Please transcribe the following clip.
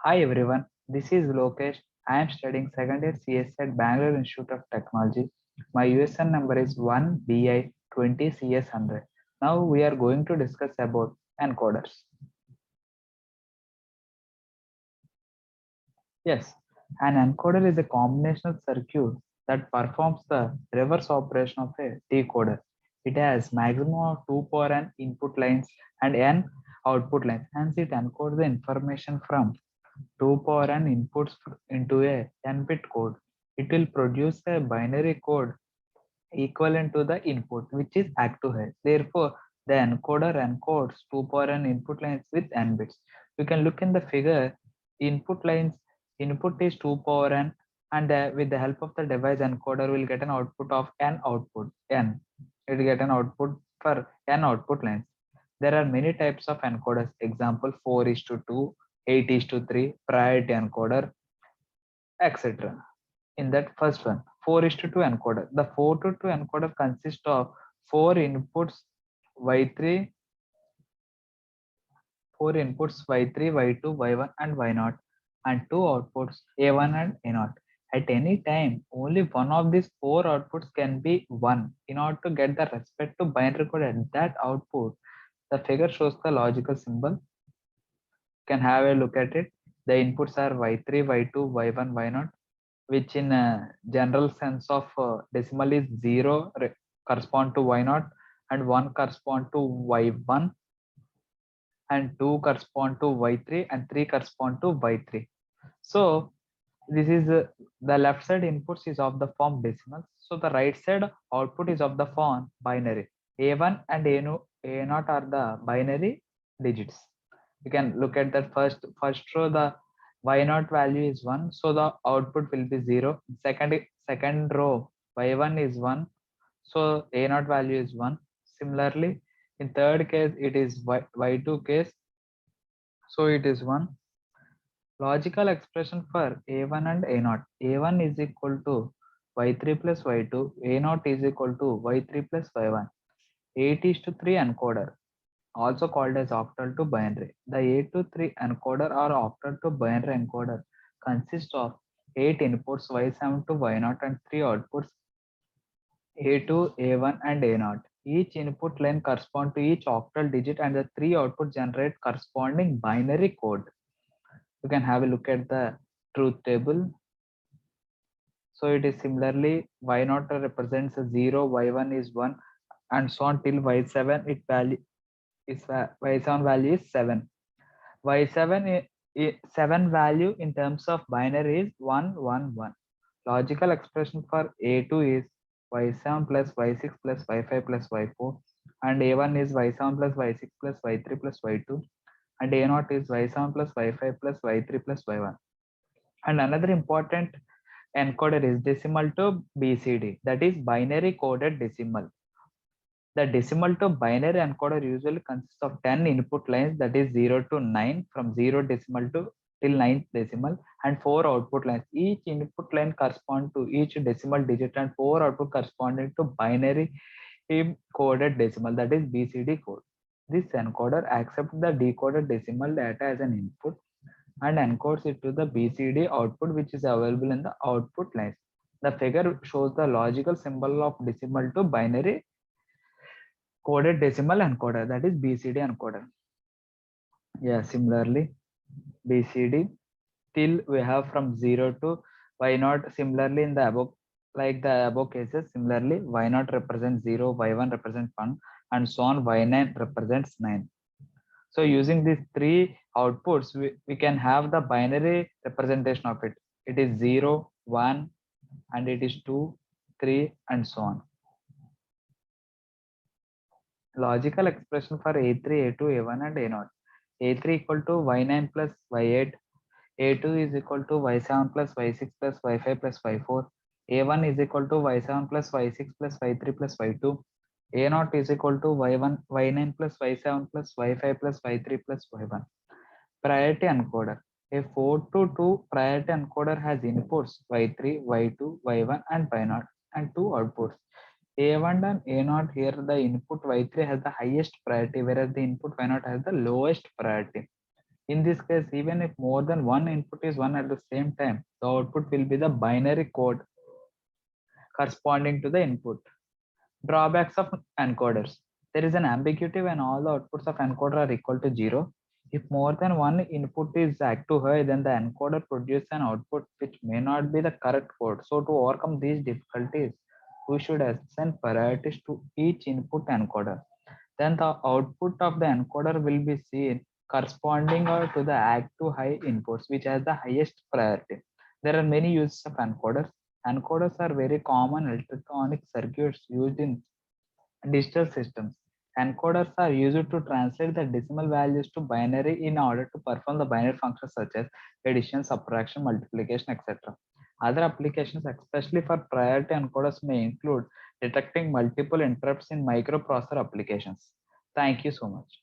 Hi everyone, this is Lokesh. I am studying second year CS at Bangalore Institute of Technology. My USN number is 1BI20CS100. Now we are going to discuss about encoders. Yes, an encoder is a combinational circuit that performs the reverse operation of a decoder. It has maximum of 2 power n input lines and n output lines. Hence, it encodes the information from 2 power n inputs into a n-bit code. It will produce a binary code equivalent to the input, which is act to head. Therefore, the encoder encodes 2 power n input lines with n bits. You can look in the figure, input lines, input is 2 power n, and with the help of the device encoder, will get an output of n output, n. It will get an output for n output lines. There are many types of encoders. Example 4 is to 2, 8 is to 3, priority encoder, etc. In that first one, 4 is to 2 encoder. The 4 to 2 encoder consists of 4 inputs y3, 4 inputs y3, y2, y1, and y0, and 2 outputs a1 and a0. At any time, only one of these 4 outputs can be 1. In order to get the respect to binary code at that output, the figure shows the logical symbol. You can have a look at it. The inputs are y3, y2, y1, y0, which in a general sense of decimal is 0 correspond to y0, and 1 correspond to y1, and 2 correspond to y3, and 3 correspond to y3. So this is the left side inputs is of the form decimal, so the right side output is of the form binary. A1 and A0 are the binary digits. You can look at that first row. The y0 value is 1, so the output will be 0. Second row, y1 is 1, so a0 value is 1. Similarly, in third case, it is y2 case, so it is 1. Logical expression for a1 and a0. A1 is equal to y3 plus y2, a0 is equal to y3 plus y1. 8 is to 3 encoder, also called as octal to binary. The 8 to 3 encoder or octal to binary encoder consists of 8 inputs y7 to y0 and 3 outputs a2, a1, and a0. Each input line corresponds to each octal digit, and the 3 outputs generate corresponding binary code. You can have a look at the truth table. So it is similarly y0 represents a 0, y1 is 1, and so on till y7. It value is y7 value is 7. Y7 7 value in terms of binary is 1 1 1. Logical expression for A2 is y7 plus y6 plus y5 plus y4, and A1 is y7 plus y6 plus y3 plus y2, and A0 is y7 plus y5 plus y3 plus y1. And another important encoder is decimal to BCD, that is binary coded decimal. The decimal to binary encoder usually consists of 10 input lines, that is 0 to 9, from 0 decimal to till 9th decimal, and 4 output lines. Each input line corresponds to each decimal digit, and 4 output corresponding to binary coded decimal, that is BCD code. This encoder accepts the decoded decimal data as an input and encodes it to the BCD output, which is available in the output lines. The figure shows the logical symbol of decimal to binary coded decimal encoder, that is BCD encoder. Yeah, similarly, BCD till we have from 0 to y0. Similarly, in the above, like the above cases, similarly, y0 represents 0, y1 represents 1, and so on, y9 represents 9. So using these three outputs, we can have the binary representation of it. It is 0, 1, and it is 2, 3, and so on. Logical expression for A3, A2, A1, and A0. A3 equal to y9 plus y8. A2 is equal to y7 plus y6 plus y5 plus y4. A1 is equal to y7 plus y6 plus y3 plus y2. A0 is equal to y1, y9 plus y7 plus y5 plus y3 plus y1. Priority encoder. A 4 to 2 priority encoder has inputs y3, y2, y1, and y0, and 2 outputs. A1 and A0, here the input y3 has the highest priority, whereas the input y0 has the lowest priority. In this case, even if more than one input is one at the same time, the output will be the binary code corresponding to the input. Drawbacks of encoders. There is an ambiguity when all the outputs of encoder are equal to 0. If more than one input is active high, then the encoder produces an output which may not be the correct code. So to overcome these difficulties, we should assign priorities to each input encoder. Then the output of the encoder will be seen corresponding to the active high inputs, which has the highest priority. There are many uses of encoders. Encoders are very common electronic circuits used in digital systems. Encoders are used to translate the decimal values to binary in order to perform the binary functions such as addition, subtraction, multiplication, etc. Other applications, especially for priority encoders, may include detecting multiple interrupts in microprocessor applications. Thank you so much.